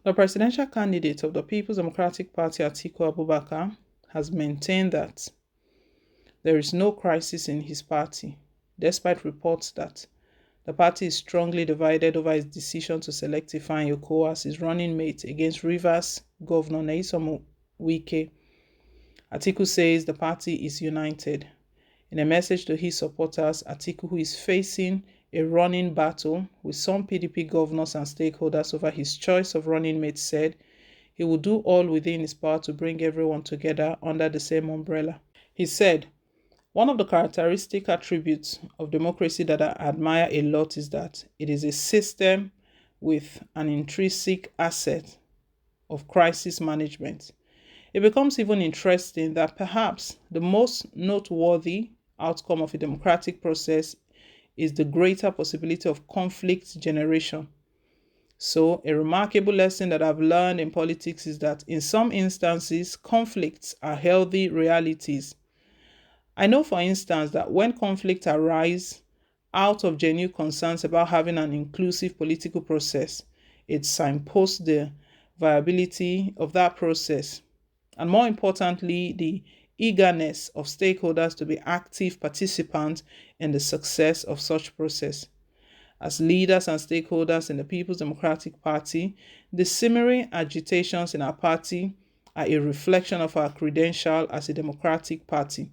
The presidential candidate of the People's Democratic Party, Atiku Abubakar, has maintained that there is no crisis in his party, despite reports that the party is strongly divided over its decision to select Ifeanyi Okowa as his running mate against Rivers Governor Nyesom Wike. Atiku says the party is united. In a message to his supporters, Atiku, who is facing a running battle with some PDP governors and stakeholders over his choice of running mate, said he will do all within his power to bring everyone together under the same umbrella. He said, "One of the characteristic attributes of democracy that I admire a lot is that it is a system with an intrinsic asset of crisis management. It becomes even interesting that perhaps the most noteworthy outcome of a democratic process is the greater possibility of conflict generation. So, a remarkable lesson that I've learned in politics is that in some instances, conflicts are healthy realities. I know, for instance, that when conflicts arise out of genuine concerns about having an inclusive political process, it signposts the viability of that process, and more importantly, the eagerness of stakeholders to be active participants in the success of such process. As leaders and stakeholders in the People's Democratic Party, the simmering agitations in our party are a reflection of our credential as a democratic party.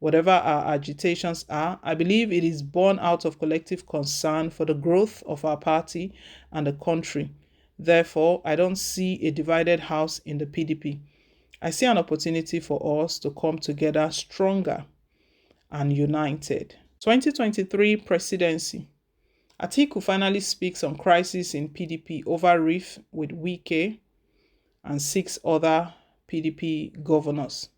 Whatever our agitations are, I believe it is born out of collective concern for the growth of our party and the country. Therefore, I don't see a divided house in the PDP. I see an opportunity for us to come together stronger and united." 2023 Presidency. Atiku finally speaks on crisis in PDP over rift with Wike and 6 other PDP governors.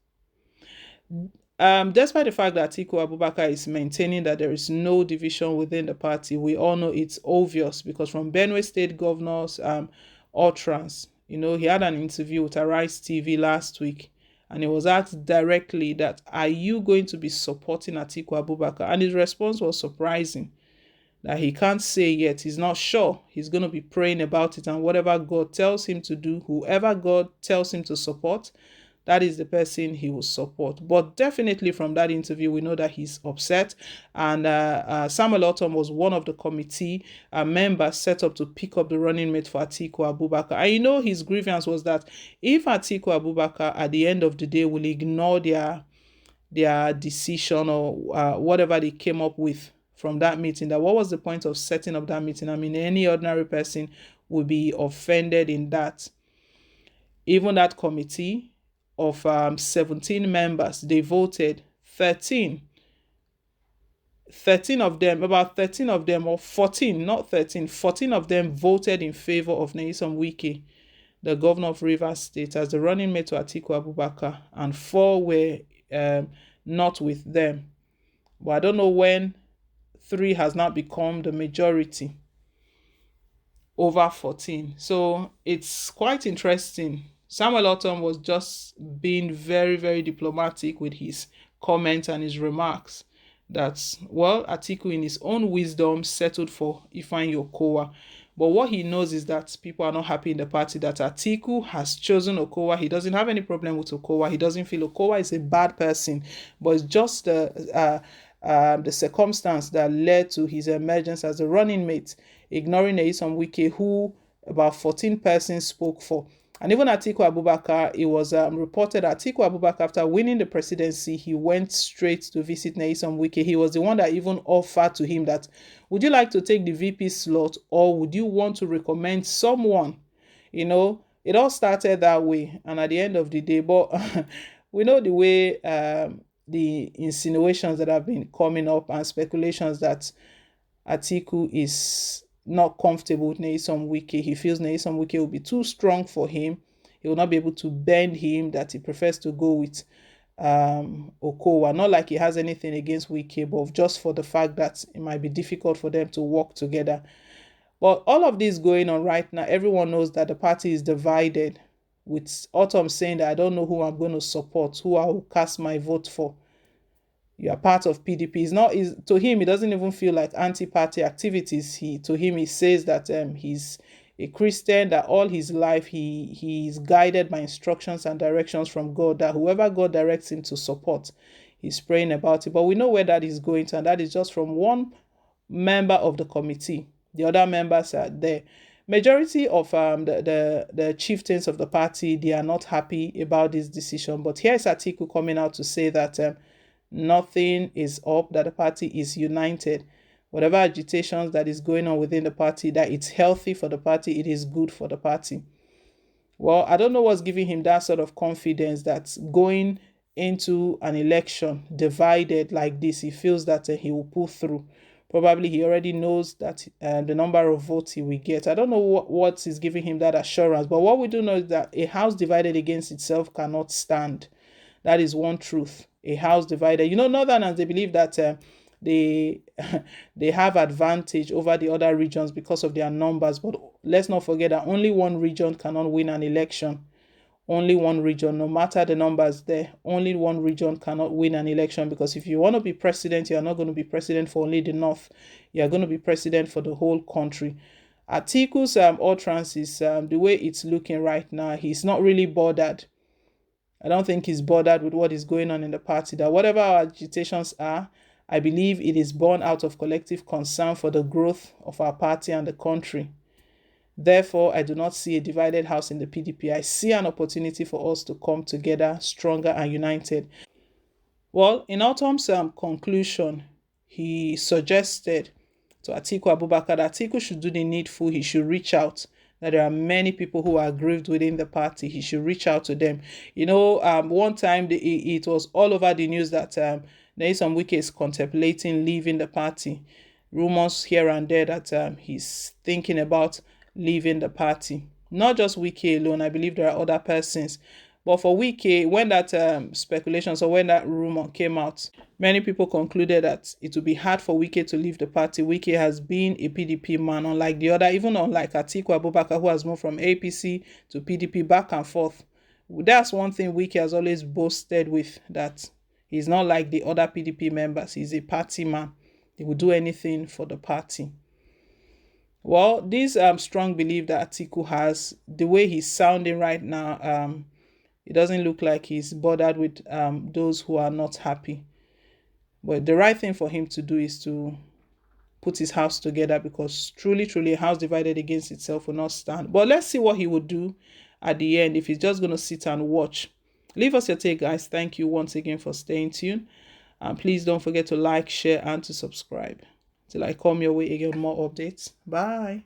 Despite the fact that Atiku Abubakar is maintaining that there is no division within the party, we all know it's obvious because from Benue State governors, R1Fong, he had an interview with Arise TV last week, and he was asked directly that, "Are you going to be supporting Atiku Abubakar?" And his response was surprising, that he can't say yet. He's not sure. He's going to be praying about it, and whatever God tells him to do, whoever God tells him to support, that is the person he will support. But definitely from that interview, we know that he's upset. And Samuel Otom was one of the committee members set up to pick up the running mate for Atiku Abubakar. And his grievance was that if Atiku Abubakar at the end of the day will ignore their decision or whatever they came up with from that meeting, that what was the point of setting up that meeting? I mean, any ordinary person would be offended in that. Even that committee of 17 members, they voted 13 of them, about 13 of them, or 14, not 13, 14 of them voted in favor of Nyesom Wike, the governor of Rivers State, as the running mate to Atiku Abubakar, and 4 were not with them. But I don't know when 3 has not become the majority over 14. So it's quite interesting. Samuel Otom was just being very, very diplomatic with his comments and his remarks that, Atiku in his own wisdom settled for Ifeanyi Okowa. But what he knows is that people are not happy in the party, that Atiku has chosen Okowa. He doesn't have any problem with Okowa. He doesn't feel Okowa is a bad person, but it's just the circumstance that led to his emergence as a running mate, ignoring Nyesom Wike, who about 14 persons spoke for. And even Atiku Abubakar, it was reported that Atiku Abubakar, after winning the presidency, he went straight to visit Nyesom Wike. He was the one that even offered to him that, "Would you like to take the VP slot, or would you want to recommend someone?" It all started that way. And at the end of the day, but we know the way the insinuations that have been coming up and speculations that Atiku is not comfortable with Nyesom Wike. He feels Nyesom Wike will be too strong for him. He will not be able to bend him, that he prefers to go with Okowa. Not like he has anything against Wike, but just for the fact that it might be difficult for them to work together. But all of this going on right now, everyone knows that the party is divided, with Otom saying that, "I don't know who I'm going to support, who I will cast my vote for." You are part of PDP. To him, it doesn't even feel like anti-party activities. To him, he says that he's a Christian, that all his life he is guided by instructions and directions from God, that whoever God directs him to support, he's praying about it. But we know where that is going to, and that is just from one member of the committee. The other members are there. Majority of the chieftains of the party, they are not happy about this decision. But here is Atiku coming out to say that nothing is up, that the party is united. Whatever agitations that is going on within the party, that it's healthy for the party, it is good for the party. Well, I don't know what's giving him that sort of confidence that going into an election divided like this, he feels that he will pull through. Probably he already knows that the number of votes he will get. I don't know what is giving him that assurance, but what we do know is that a house divided against itself cannot stand. That is one truth. A house divided. Northerners, they believe that they they have advantage over the other regions because of their numbers. But let's not forget that only one region cannot win an election. Only one region, no matter the numbers there, only one region cannot win an election, because if you want to be president, you are not going to be president for only the north. You are going to be president for the whole country. Atiku's utterances, the way it's looking right now, he's not really bothered. I don't think he's bothered with what is going on in the party. That whatever our agitations are, I believe it is born out of collective concern for the growth of our party and the country. Therefore, I do not see a divided house in the PDP. I see an opportunity for us to come together stronger and united. Well, in Autumn's conclusion, he suggested to Atiku Abubakar that Atiku should do the needful. He should reach out. That there are many people who are aggrieved within the party. He should reach out to them. One time it was all over the news that some Wike is contemplating leaving the party. Rumors here and there that he's thinking about leaving the party. Not just Wike alone. I believe there are other persons. But for Wike, when that speculation, so when that rumor came out, many people concluded that it would be hard for Wike to leave the party. Wike has been a PDP man, unlike Atiku Abubakar, who has moved from APC to PDP back and forth. That's one thing Wike has always boasted with, that he's not like the other PDP members. He's a party man. He will do anything for the party. Well, this strong belief that Atiku has, the way he's sounding right now, it doesn't look like he's bothered with those who are not happy. But the right thing for him to do is to put his house together, because truly, a house divided against itself will not stand. But let's see what he would do at the end, if he's just going to sit and watch. Leave us your take, guys. Thank you once again for staying tuned. And please don't forget to like, share, and to subscribe. Till I come your way again with more updates. Bye.